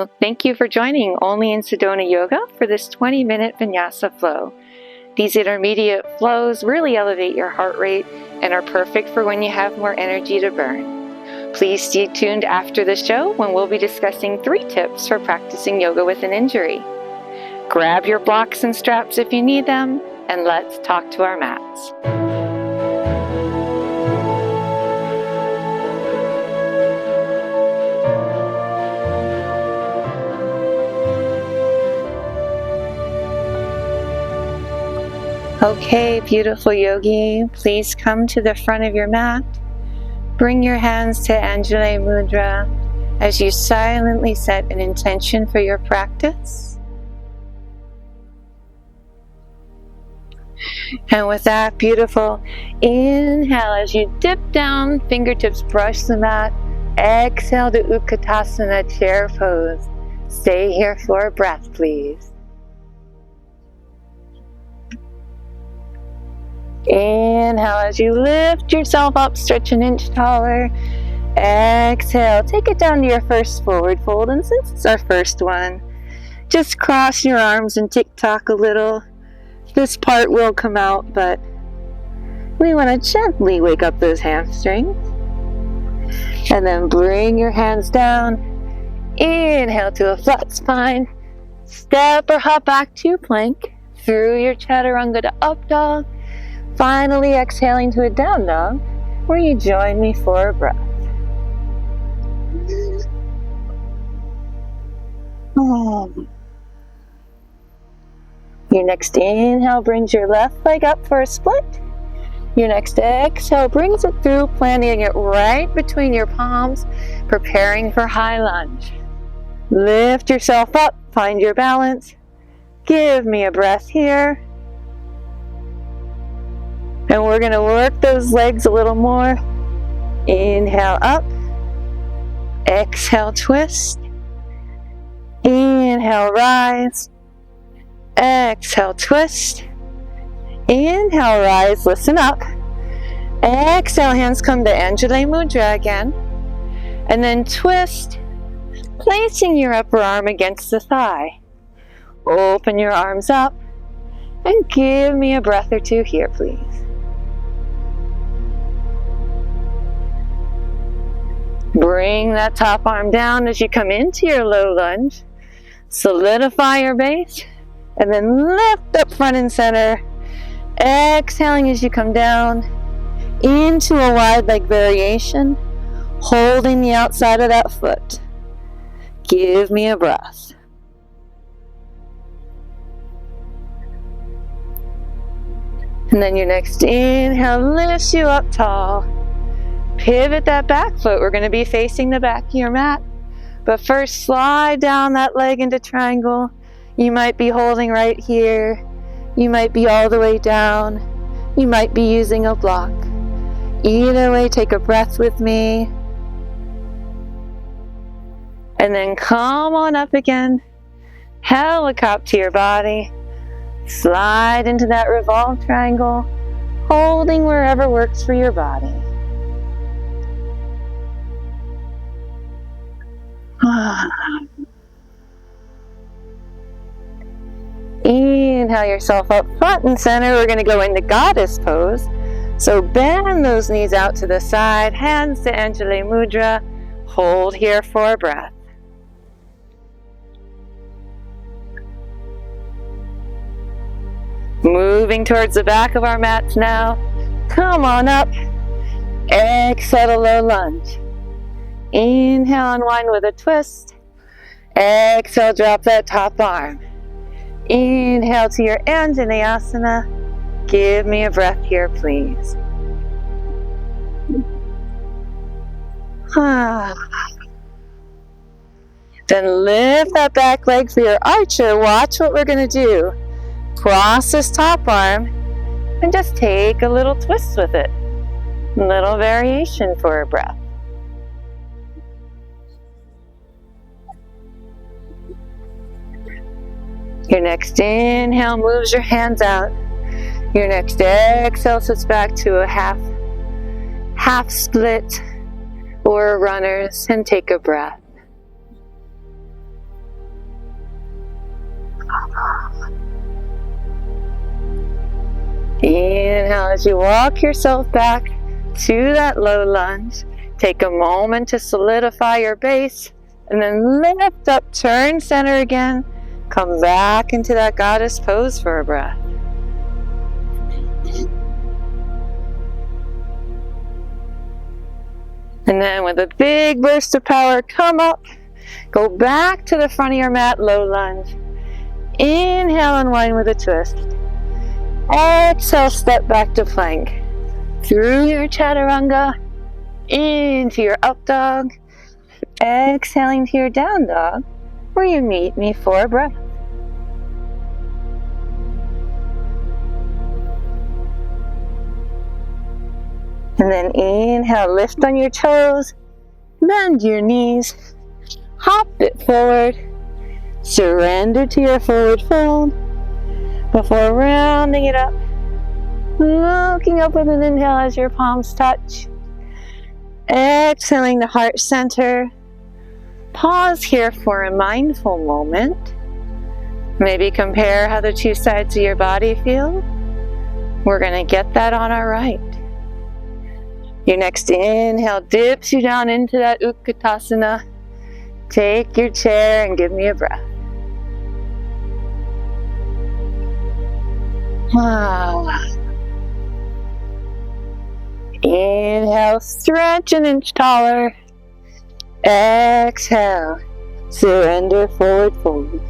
Well, thank you for joining Only in Sedona Yoga for this 20-minute Vinyasa flow. These intermediate flows really elevate your heart rate and are perfect for when you have more energy to burn. Please stay tuned after the show when we'll be discussing 3 tips for practicing yoga with an injury. Grab your blocks and straps if you need them, and let's talk to our mats. Okay, beautiful yogi, please come to the front of your mat. Bring your hands to Anjali Mudra as you silently set an intention for your practice. And with that, beautiful, inhale as you dip down, fingertips brush the mat. Exhale to Utkatasana, chair pose. Stay here for a breath, please. Inhale as you lift yourself up, stretch an inch taller. Exhale, take it down to your first forward fold, and since it's our first one, just cross your arms and tick-tock a little. This part will come out, but we want to gently wake up those hamstrings. And then bring your hands down. Inhale to a flat spine. Step or hop back to your plank. Through your chaturanga to up dog. Finally exhaling to a down dog, where you join me for a breath. Your next inhale brings your left leg up for a split. Your next exhale brings it through, planting it right between your palms, preparing for high lunge. Lift yourself up, find your balance. Give me a breath here. And we're going to work those legs a little more. Inhale up. Exhale, twist. Inhale, rise. Exhale, twist. Inhale, rise, listen up. Exhale, hands come to Anjali Mudra again. And then twist, placing your upper arm against the thigh. Open your arms up and give me a breath or two here, please. Bring that top arm down as you come into your low lunge. Solidify your base. And then lift up front and center. Exhaling as you come down into a wide leg variation. Holding the outside of that foot. Give me a breath. And then your next inhale lifts you up tall. Pivot that back foot. We're going to be facing the back of your mat. But first, slide down that leg into triangle. You might be holding right here. You might be all the way down. You might be using a block. Either way, take a breath with me. And then come on up again. Helicopter your body. Slide into that revolved triangle, holding wherever works for your body. Inhale yourself up front and center. We're going to go into goddess pose. So bend those knees out to the side, hands to Anjali Mudra. Hold here for a breath. Moving towards the back of our mats now. Come on up. Exhale to low lunge. Inhale, unwind with a twist. Exhale, drop that top arm. Inhale to your Anjaneyasana. Give me a breath here, please. Then lift that back leg for your archer. Watch what we're going to do. Cross this top arm and just take a little twist with it. Little variation for a breath. Your next inhale moves your hands out. Your next exhale sits back to a half split or runners, and take a breath. Inhale as you walk yourself back to that low lunge. Take a moment to solidify your base and then lift up, turn center again. Come back into that goddess pose for a breath. And then with a big burst of power, come up. Go back to the front of your mat, low lunge. Inhale, unwind with a twist. Exhale, step back to plank. Through your chaturanga, into your up dog. Exhaling to your down dog, where you meet me for a breath. And then inhale, lift on your toes, bend your knees, hop it forward, surrender to your forward fold before rounding it up, looking up with an inhale as your palms touch, exhaling to heart center. Pause here for a mindful moment. Maybe compare how the two sides of your body feel. We're going to get that on our right. Your next inhale dips you down into that Utkatasana. Take your chair and give me a breath. Inhale, stretch an inch taller. Exhale, surrender, forward fold.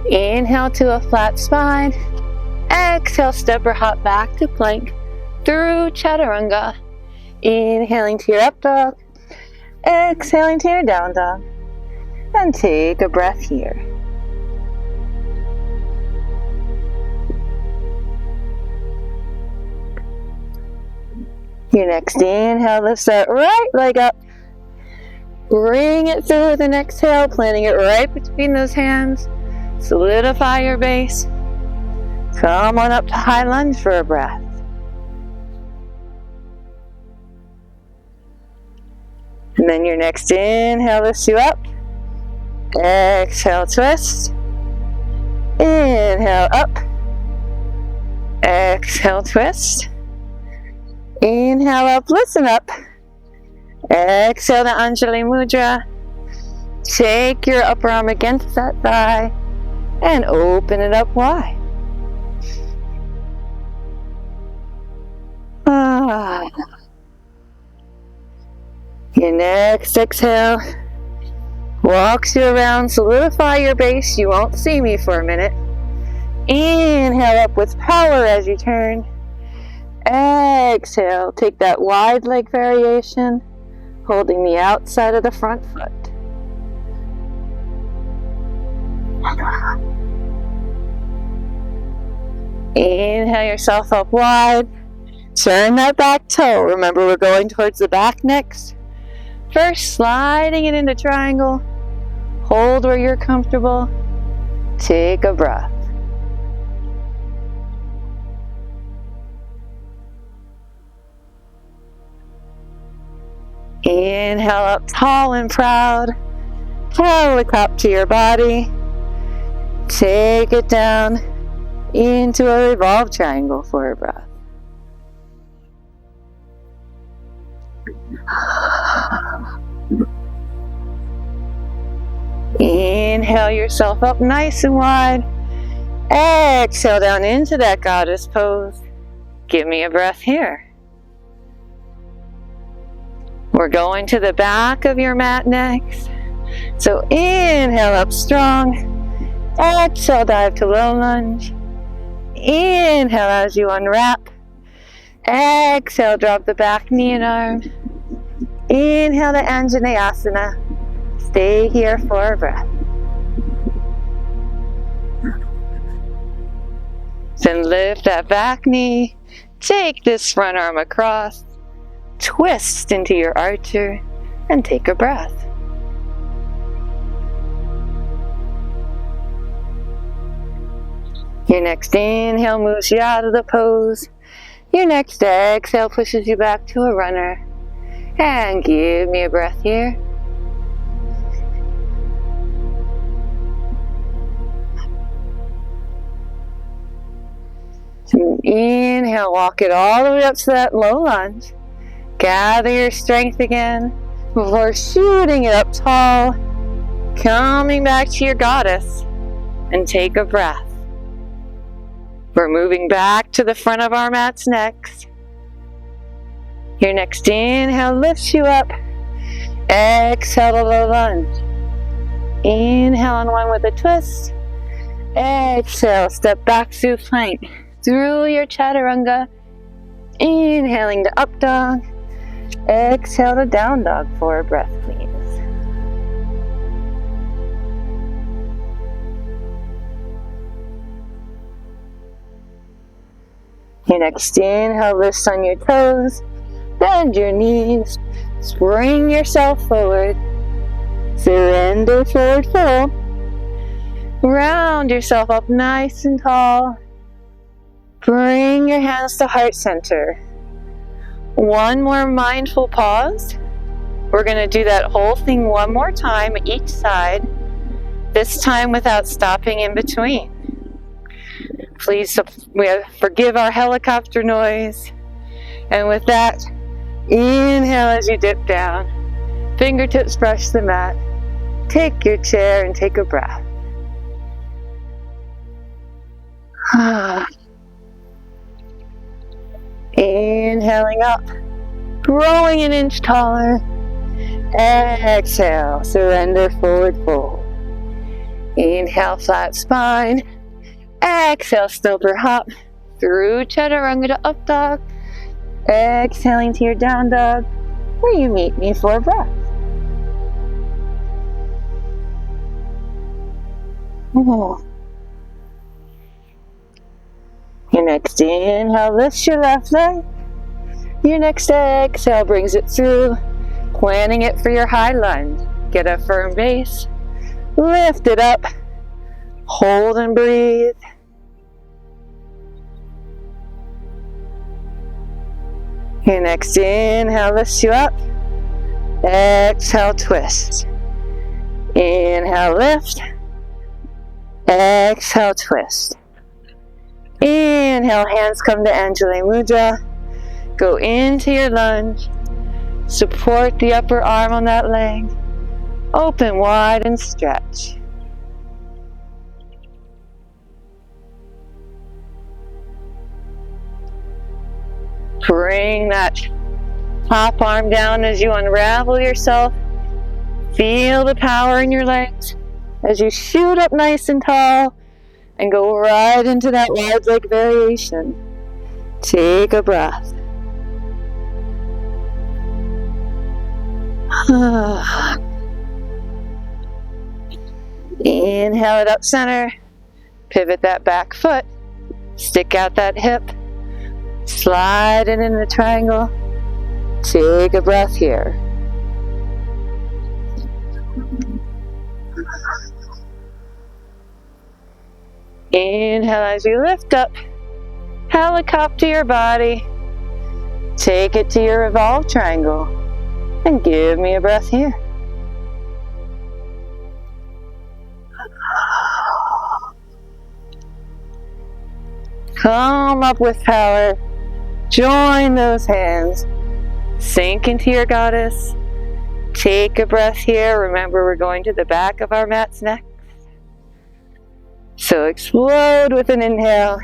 Inhale to a flat spine. Exhale, step or hop back to plank through chaturanga. Inhaling to your up dog. Exhaling to your down dog. And take a breath here. Your next inhale lifts that right leg up. Bring it through with an exhale, planting it right between those hands. Solidify your base. Come on up to high lunge for a breath. And then your next inhale lifts you up. Exhale, twist. Inhale, up. Exhale, twist. Inhale up, listen up. Exhale to Anjali Mudra. Take your upper arm against that thigh and open it up wide. Your next exhale walks you around, solidify your base. You won't see me for a minute. Inhale up with power as you turn. Exhale, take that wide leg variation, holding the outside of the front foot. Inhale yourself up wide. Turn that back toe. Remember, we're going towards the back next. First, sliding it into triangle. Hold where you're comfortable. Take a breath. Inhale up tall and proud. Helicopter your body. Take it down into a revolved triangle for a breath. Inhale yourself up nice and wide. Exhale down into that goddess pose. Give me a breath here. We're going to the back of your mat next. So inhale up strong. Exhale, dive to low lunge. Inhale as you unwrap. Exhale, drop the back knee and arm. Inhale to Anjaneyasana. Stay here for a breath. Then lift that back knee. Take this front arm across. Twist into your archer and take a breath. Your next inhale moves you out of the pose. Your next exhale pushes you back to a runner. And give me a breath here. Inhale, walk it all the way up to that low lunge. Gather your strength again before shooting it up tall. Coming back to your goddess and take a breath. We're moving back to the front of our mats next. Your next inhale lifts you up. Exhale to low lunge. Inhale on one with a twist. Exhale, step back through plank. Through your chaturanga. Inhaling to up dog. Exhale to down dog for a breath, please. Your next inhale lifts on your toes. Bend your knees. Spring yourself forward. Surrender, forward fold. Round yourself up nice and tall. Bring your hands to heart center. One more mindful pause. We're going to do that whole thing one more time each side. This time without stopping in between. Please forgive our helicopter noise. And with that, inhale as you dip down. Fingertips brush the mat. Take your chair and take a breath. Inhaling up, growing an inch taller. Exhale, surrender, forward fold. Inhale, flat spine. Exhale, stoper hop through chaturanga to up dog. Exhaling to your down dog, where you meet me for a breath. Your next inhale lifts your left leg. Your next exhale brings it through, planning it for your high lunge. Get a firm base, lift it up, hold and breathe. Your next inhale lifts you up. Exhale, twist. Inhale, lift. Exhale, twist. Inhale, hands come to Anjali Mudra. Go into your lunge. Support the upper arm on that leg. Open wide and stretch. Bring that top arm down as you unravel yourself. Feel the power in your legs as you shoot up nice and tall and go right into that wide leg variation. Take a breath. Inhale it up center. Pivot that back foot. Stick out that hip. Slide it in the triangle. Take a breath here. Inhale as you lift up. Helicopter your body. Take it to your revolved triangle. And give me a breath here. Come up with power. Join those hands. Sink into your goddess. Take a breath here. Remember, we're going to the back of our mats next. So explode with an inhale.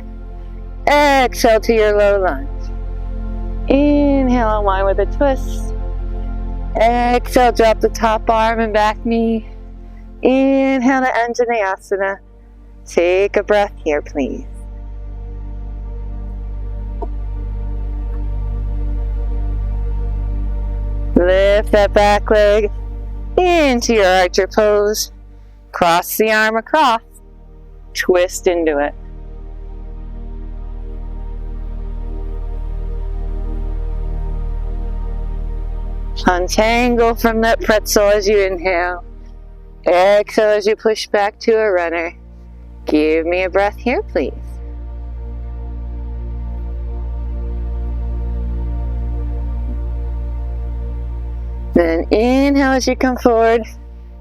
Exhale to your low lunge. Inhale, unwind with a twist. Exhale, drop the top arm and back knee. Inhale to Anjaneyasana. Take a breath here, please. Lift that back leg into your archer pose. Cross the arm across. Twist into it. Untangle from that pretzel as you inhale. Exhale as you push back to a runner. Give me a breath here, please. Then inhale as you come forward.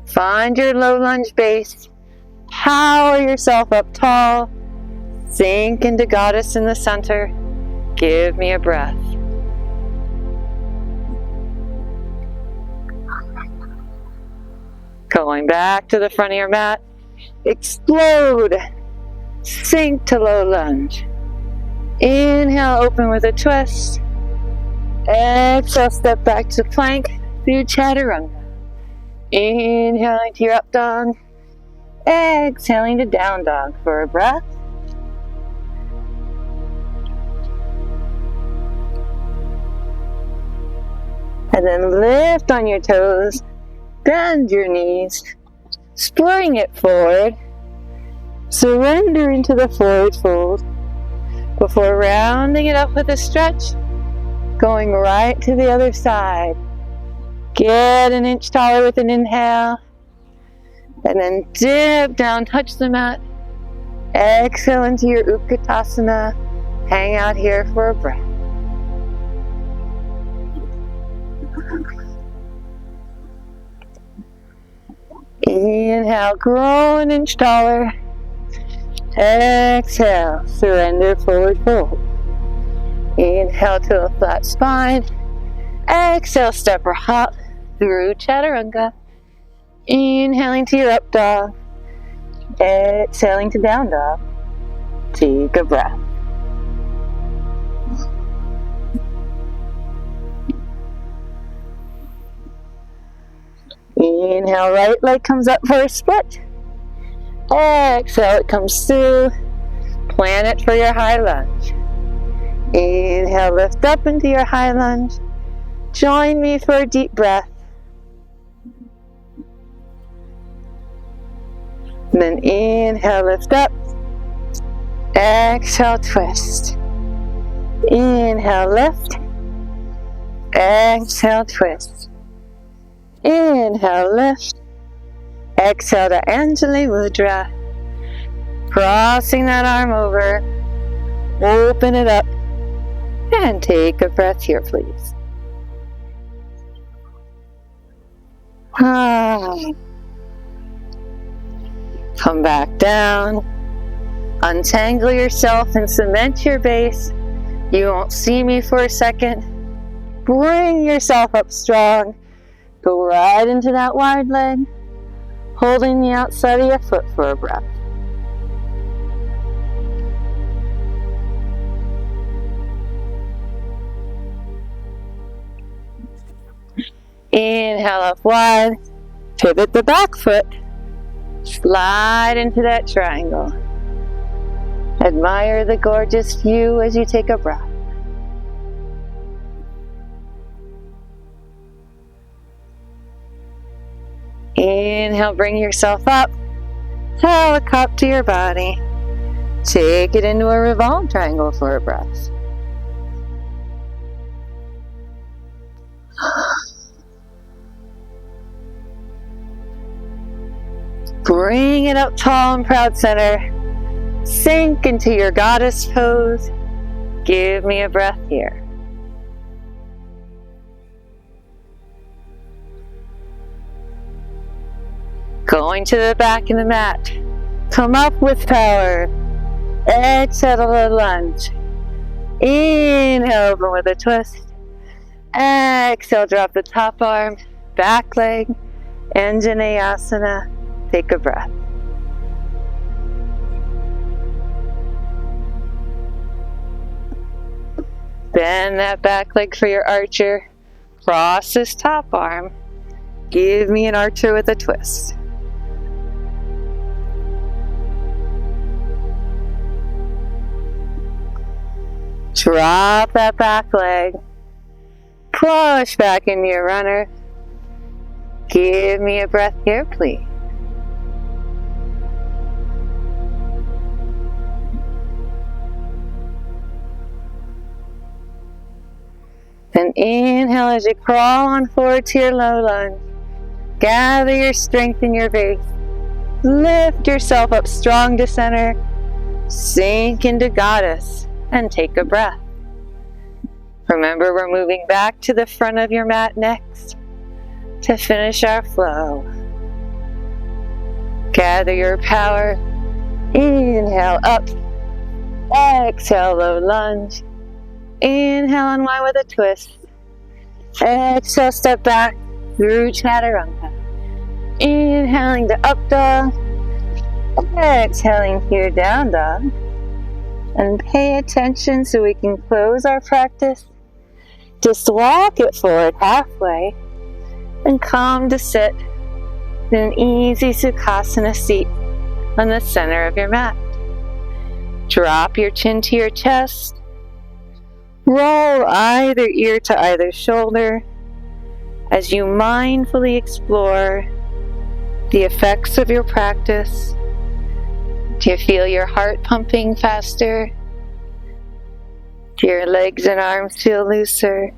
Find your low lunge base. Power yourself up tall. Sink into Goddess in the center. Give me a breath. Going back to the front of your mat. Explode. Sink to low lunge. Inhale, open with a twist. Exhale, step back to plank through chaturanga. Inhaling to your up dog. Exhaling to down dog for a breath. And then lift on your toes. Bend your knees. Spring it forward. Surrender into the forward fold. Before rounding it up with a stretch, going right to the other side. Get an inch taller with an inhale. And then dip down, touch the mat. Exhale into your Utkatasana. Hang out here for a breath. Inhale, grow an inch taller. Exhale, surrender, forward fold. Inhale to a flat spine. Exhale, step or hop through chaturanga. Inhaling to your up dog. Exhaling to down dog. Take a breath. Inhale, right leg comes up for a split. Exhale, it comes through. Plan it for your high lunge. Inhale, lift up into your high lunge. Join me for a deep breath. And then inhale, lift up. Exhale, twist. Inhale, lift. Exhale, twist. Inhale, lift. Exhale to Anjali Mudra. Crossing that arm over. Open it up. And take a breath here, please. Come back down. Untangle yourself and cement your base. You won't see me for a second. Bring yourself up strong. Go right into that wide leg. Holding the outside of your foot for a breath. Inhale up wide. Pivot the back foot. Slide into that triangle. Admire the gorgeous view as you take a breath. Inhale, bring yourself up. Helicopter your body. Take it into a revolved triangle for a breath. Bring it up tall and proud center. Sink into your goddess pose. Give me a breath here. Going to the back of the mat. Come up with power. Exhale to the lunge. Inhale, open with a twist. Exhale, drop the top arm, back leg, Anjaneyasana. Take a breath. Bend that back leg for your archer. Cross this top arm. Give me an archer with a twist. Drop that back leg. Push back into your runner. Give me a breath here, please. Then inhale as you crawl on forward to your low lunge. Gather your strength in your base. Lift yourself up strong to center. Sink into goddess and take a breath. Remember, we're moving back to the front of your mat next to finish our flow. Gather your power. Inhale up. Exhale, low lunge. Inhale, unwind with a twist. Exhale, step back through chaturanga. Inhaling to up dog. Exhaling here, down dog. And pay attention so we can close our practice. Just walk it forward halfway and come to sit in an easy Sukhasana seat on the center of your mat. Drop your chin to your chest. Roll either ear to either shoulder as you mindfully explore the effects of your practice. Do you feel your heart pumping faster? Do your legs and arms feel looser?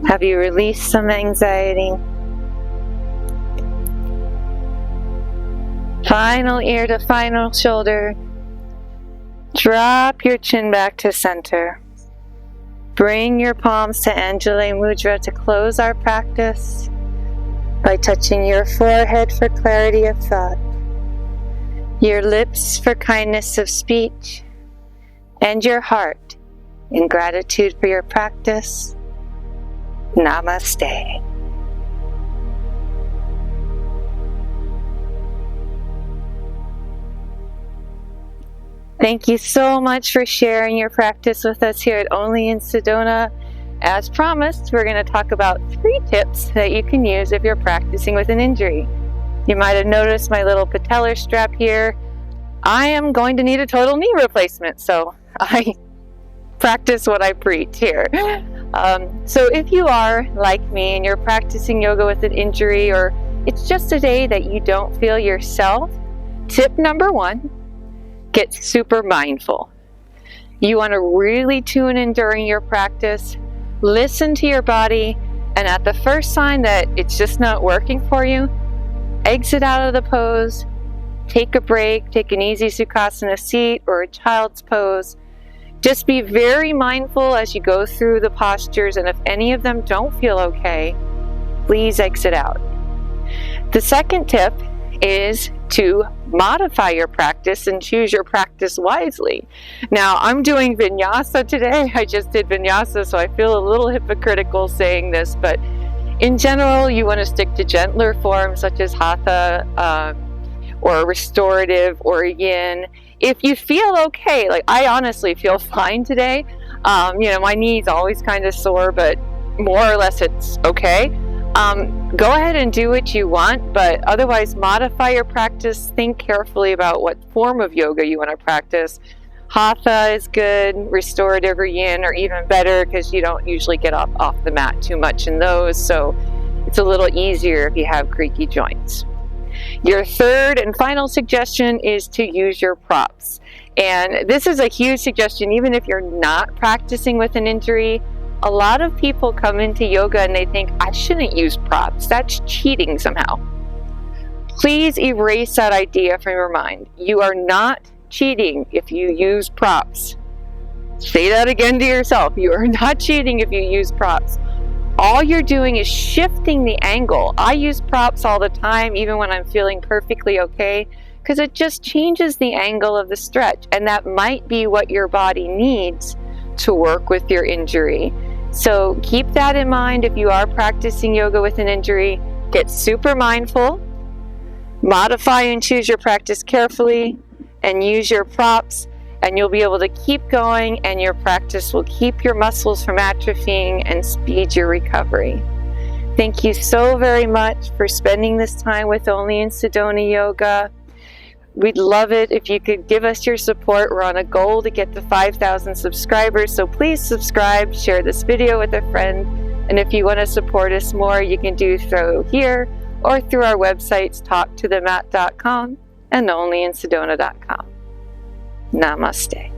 Have you released some anxiety? Final ear to final shoulder. Drop your chin back to center. Bring your palms to Anjali Mudra to close our practice by touching your forehead for clarity of thought, your lips for kindness of speech, and your heart in gratitude for your practice. Namaste. Thank you so much for sharing your practice with us here at Only in Sedona. As promised, we're going to talk about 3 tips that you can use if you're practicing with an injury. You might have noticed my little patellar strap here. I am going to need a total knee replacement, so I practice what I preach here. So if you are like me and you're practicing yoga with an injury, or it's just a day that you don't feel yourself, tip number 1, get super mindful. You want to really tune in during your practice, listen to your body, and at the first sign that it's just not working for you, exit out of the pose, take a break, take an easy Sukhasana seat or a child's pose. Just be very mindful as you go through the postures, and if any of them don't feel okay, please exit out. The second tip is to modify your practice and choose your practice wisely. Now, I'm doing Vinyasa today. I just did Vinyasa, so I feel a little hypocritical saying this, but in general, you want to stick to gentler forms such as Hatha or restorative or Yin. If you feel okay, like I honestly feel fine today. My knee's always kind of sore, but more or less it's okay. Go ahead and do what you want, but otherwise modify your practice. Think carefully about what form of yoga you want to practice. Hatha is good, restorative or Yin are even better because you don't usually get off the mat too much in those, so it's a little easier if you have creaky joints. Your third and final suggestion is to use your props. And this is a huge suggestion even if you're not practicing with an injury. A lot of people come into yoga and they think, I shouldn't use props. That's cheating somehow. Please erase that idea from your mind. You are not cheating if you use props. Say that again to yourself. You are not cheating if you use props. All you're doing is shifting the angle. I use props all the time, even when I'm feeling perfectly okay, because it just changes the angle of the stretch. And that might be what your body needs to work with your injury. So keep that in mind if you are practicing yoga with an injury. Get super mindful, modify and choose your practice carefully, and use your props, and you'll be able to keep going, and your practice will keep your muscles from atrophying and speed your recovery. Thank you so very much for spending this time with Only in Sedona Yoga. We'd love it if you could give us your support. We're on a goal to get to 5,000 subscribers, so please subscribe, share this video with a friend, and if you want to support us more, you can do so here or through our websites, talktothemat.com and onlyinsedona.com. Namaste.